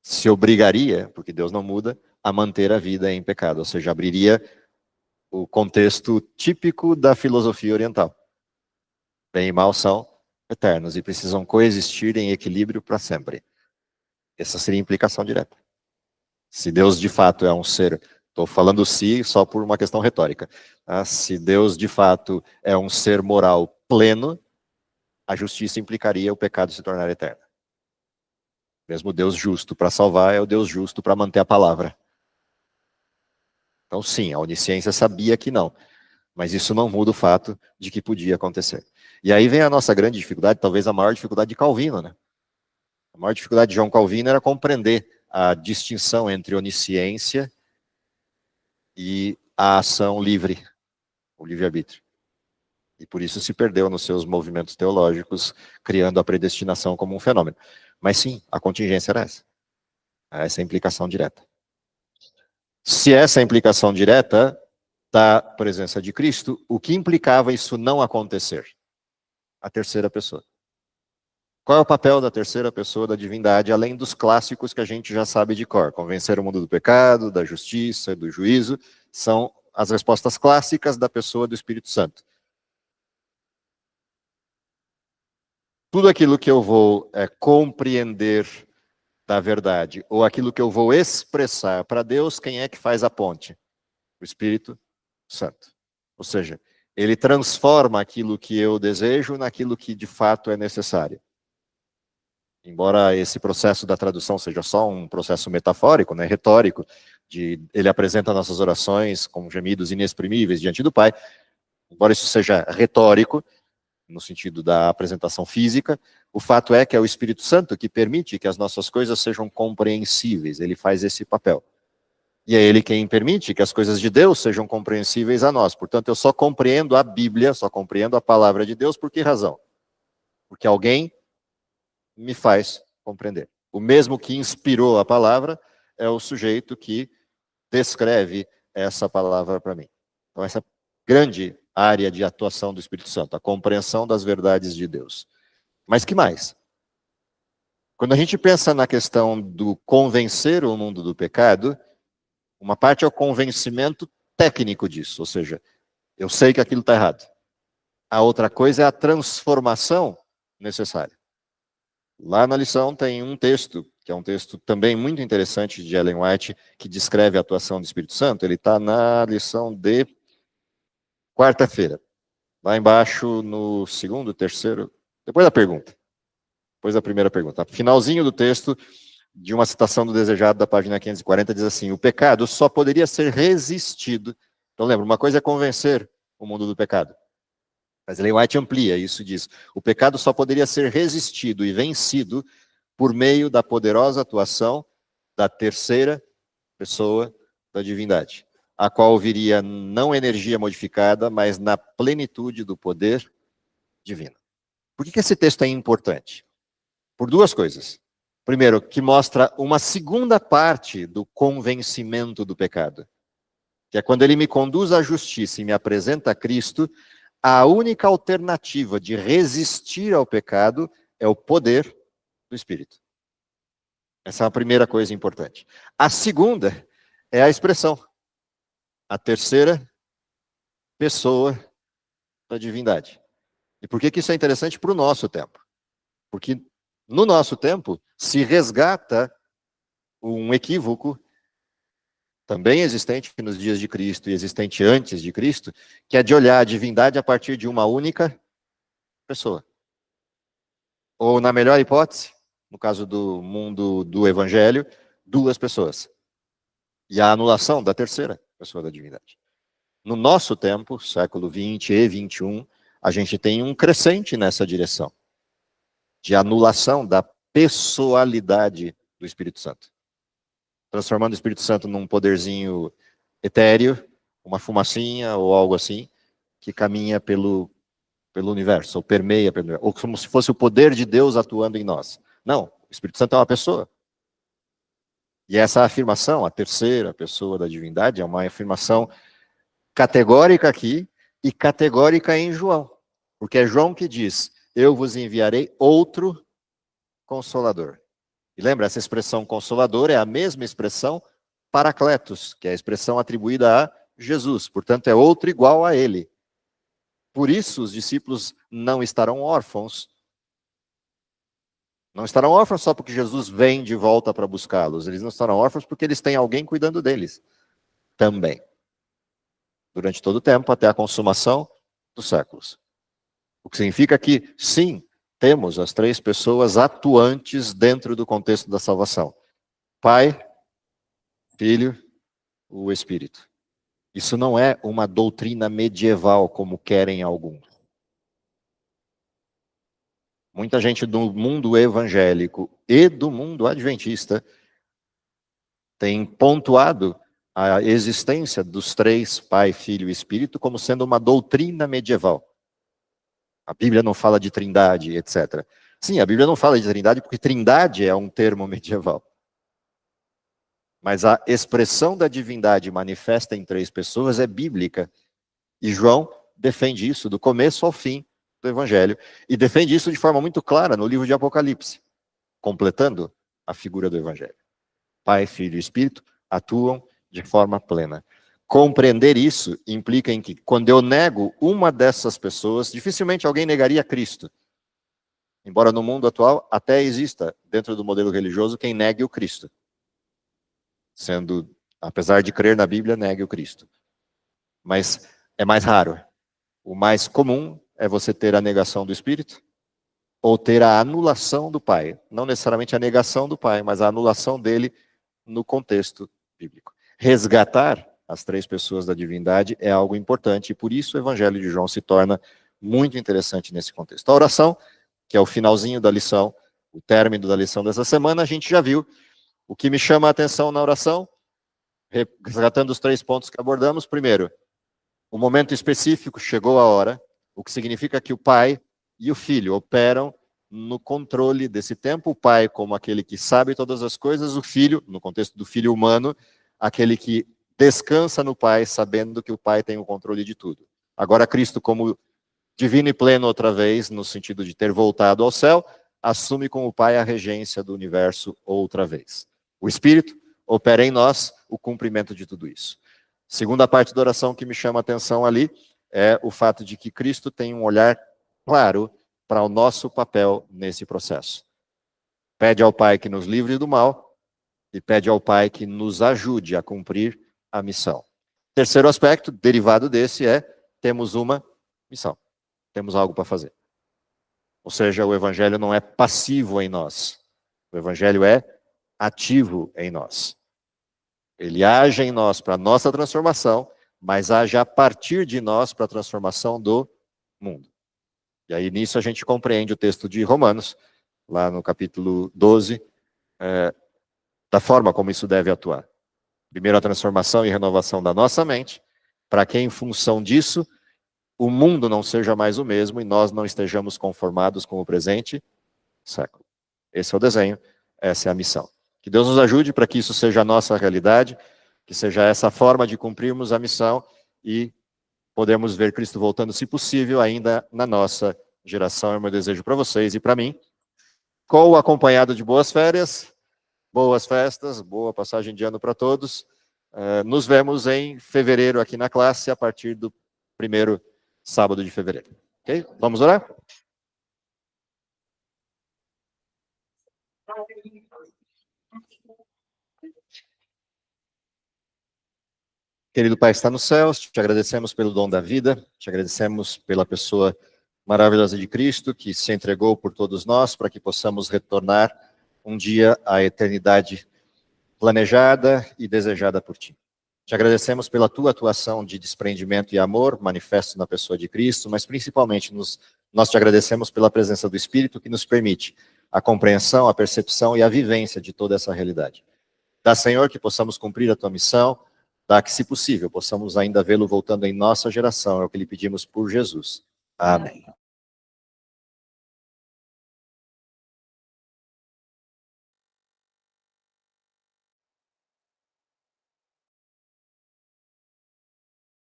se obrigaria, porque Deus não muda, a manter a vida em pecado. Ou seja, abriria o contexto típico da filosofia oriental. Bem e mal são eternos e precisam coexistir em equilíbrio para sempre. Essa seria a implicação direta. Se Deus de fato é um ser, estou falando se só por uma questão retórica, tá? Se Deus de fato é um ser moral pleno, a justiça implicaria o pecado se tornar eterno. Mesmo Deus justo para salvar é o Deus justo para manter a palavra. Então sim, a onisciência sabia que não, mas isso não muda o fato de que podia acontecer. E aí vem a nossa grande dificuldade, talvez a maior dificuldade de Calvino, né? A maior dificuldade de João Calvino era compreender a distinção entre onisciência e a ação livre, o livre-arbítrio. E por isso se perdeu nos seus movimentos teológicos, criando a predestinação como um fenômeno. Mas sim, a contingência era essa. Essa é a implicação direta. Se essa é a implicação direta da presença de Cristo, o que implicava isso não acontecer? A terceira pessoa. Qual é o papel da terceira pessoa da divindade, além dos clássicos que a gente já sabe de cor? Convencer o mundo do pecado, da justiça, do juízo, são as respostas clássicas da pessoa do Espírito Santo. Tudo aquilo que eu vou compreender da verdade, ou aquilo que eu vou expressar para Deus, quem é que faz a ponte? O Espírito Santo. Ou seja, ele transforma aquilo que eu desejo naquilo que de fato é necessário. Embora esse processo da tradução seja só um processo metafórico, né, retórico, ele apresenta nossas orações com gemidos inexprimíveis diante do Pai, embora isso seja retórico, no sentido da apresentação física, o fato é que é o Espírito Santo que permite que as nossas coisas sejam compreensíveis, ele faz esse papel. E é ele quem permite que as coisas de Deus sejam compreensíveis a nós. Portanto, eu só compreendo a Bíblia, só compreendo a palavra de Deus, por que razão? Porque alguém me faz compreender. O mesmo que inspirou a palavra é o sujeito que descreve essa palavra para mim. Então, essa grande área de atuação do Espírito Santo, a compreensão das verdades de Deus. Mas que mais? Quando a gente pensa na questão do convencer o mundo do pecado, uma parte é o convencimento técnico disso, ou seja, eu sei que aquilo está errado. A outra coisa é a transformação necessária. Lá na lição tem um texto, que é um texto também muito interessante de Ellen White, que descreve a atuação do Espírito Santo. Ele está na lição de quarta-feira. Lá embaixo, no segundo, terceiro, depois da pergunta. Depois da primeira pergunta. Finalzinho do texto, de uma citação do Desejado, da página 540, diz assim: o pecado só poderia ser resistido. Então lembra, uma coisa é convencer o mundo do pecado. Mas Ellen White amplia isso, diz: o pecado só poderia ser resistido e vencido por meio da poderosa atuação da terceira pessoa da divindade, a qual viria não energia modificada, mas na plenitude do poder divino. Por que esse texto é importante? Por duas coisas. Primeiro, que mostra uma segunda parte do convencimento do pecado, que é quando ele me conduz à justiça e me apresenta a Cristo. A única alternativa de resistir ao pecado é o poder do Espírito. Essa é a primeira coisa importante. A segunda é a expressão. A terceira pessoa da divindade. E por que isso é interessante para o nosso tempo? Porque no nosso tempo se resgata um equívoco também existente nos dias de Cristo e existente antes de Cristo, que é de olhar a divindade a partir de uma única pessoa. Ou, na melhor hipótese, no caso do mundo do Evangelho, duas pessoas. E a anulação da terceira pessoa da divindade. No nosso tempo, século XX e XXI, a gente tem um crescente nessa direção, de anulação da pessoalidade do Espírito Santo. Transformando o Espírito Santo num poderzinho etéreo, uma fumacinha ou algo assim, que caminha pelo universo, ou permeia pelo universo, ou como se fosse o poder de Deus atuando em nós. Não, o Espírito Santo é uma pessoa. E essa afirmação, a terceira pessoa da divindade, é uma afirmação categórica aqui e categórica em João. Porque é João que diz: eu vos enviarei outro Consolador. E lembra, essa expressão Consolador é a mesma expressão Paracletos, que é a expressão atribuída a Jesus. Portanto, é outro igual a ele. Por isso, os discípulos não estarão órfãos. Não estarão órfãos só porque Jesus vem de volta para buscá-los. Eles não estarão órfãos porque eles têm alguém cuidando deles também. Durante todo o tempo, até a consumação dos séculos. O que significa que, sim, temos as três pessoas atuantes dentro do contexto da salvação: Pai, Filho, o Espírito. Isso não é uma doutrina medieval, como querem alguns. Muita gente do mundo evangélico e do mundo adventista tem pontuado a existência dos três, Pai, Filho e Espírito, como sendo uma doutrina medieval. A Bíblia não fala de trindade, etc. Sim, a Bíblia não fala de trindade porque trindade é um termo medieval. Mas a expressão da divindade manifesta em 3 pessoas é bíblica. E João defende isso do começo ao fim do Evangelho. E defende isso de forma muito clara no livro de Apocalipse, completando a figura do Evangelho. Pai, Filho e Espírito atuam de forma plena. Compreender isso implica em que, quando eu nego uma dessas pessoas, dificilmente alguém negaria Cristo. Embora no mundo atual até exista, dentro do modelo religioso, quem negue o Cristo. Sendo, apesar de crer na Bíblia, negue o Cristo. Mas é mais raro. O mais comum é você ter a negação do Espírito ou ter a anulação do Pai. Não necessariamente a negação do Pai, mas a anulação dele no contexto bíblico. Resgatar as 3 pessoas da divindade é algo importante e por isso o Evangelho de João se torna muito interessante nesse contexto. A oração, que é o finalzinho da lição, o término da lição dessa semana, a gente já viu. O que me chama a atenção na oração, resgatando os 3 pontos que abordamos. Primeiro, o momento específico, chegou a hora, o que significa que o Pai e o Filho operam no controle desse tempo. O Pai como aquele que sabe todas as coisas, o Filho, no contexto do Filho humano, aquele que descansa no Pai, sabendo que o Pai tem o controle de tudo. Agora Cristo, como divino e pleno outra vez, no sentido de ter voltado ao céu, assume com o Pai a regência do universo outra vez. O Espírito opera em nós o cumprimento de tudo isso. Segunda parte da oração que me chama a atenção ali é o fato de que Cristo tem um olhar claro para o nosso papel nesse processo. Pede ao Pai que nos livre do mal e pede ao Pai que nos ajude a cumprir a missão. Terceiro aspecto, derivado desse, é temos uma missão. Temos algo para fazer. Ou seja, o Evangelho não é passivo em nós. O Evangelho é ativo em nós. Ele age em nós para a nossa transformação, mas age a partir de nós para a transformação do mundo. E aí nisso a gente compreende o texto de Romanos, lá no capítulo 12, da forma como isso deve atuar. Primeiro a transformação e renovação da nossa mente, para que em função disso, o mundo não seja mais o mesmo e nós não estejamos conformados com o presente século. Esse é o desenho, essa é a missão. Que Deus nos ajude para que isso seja a nossa realidade, que seja essa forma de cumprirmos a missão e podermos ver Cristo voltando, se possível, ainda na nossa geração. É o meu desejo para vocês e para mim. Com acompanhado de boas férias, boas festas, boa passagem de ano para todos. Nos vemos em fevereiro aqui na classe, a partir do 1º sábado de fevereiro. Ok? Vamos orar? Querido Pai, está nos céus, te agradecemos pelo dom da vida, te agradecemos pela pessoa maravilhosa de Cristo, que se entregou por todos nós, para que possamos retornar um dia à eternidade planejada e desejada por ti. Te agradecemos pela tua atuação de desprendimento e amor, manifesto na pessoa de Cristo, mas principalmente nós te agradecemos pela presença do Espírito, que nos permite a compreensão, a percepção e a vivência de toda essa realidade. Dá, Senhor, que possamos cumprir a tua missão, dá que, se possível, possamos ainda vê-lo voltando em nossa geração, é o que lhe pedimos por Jesus. Amém.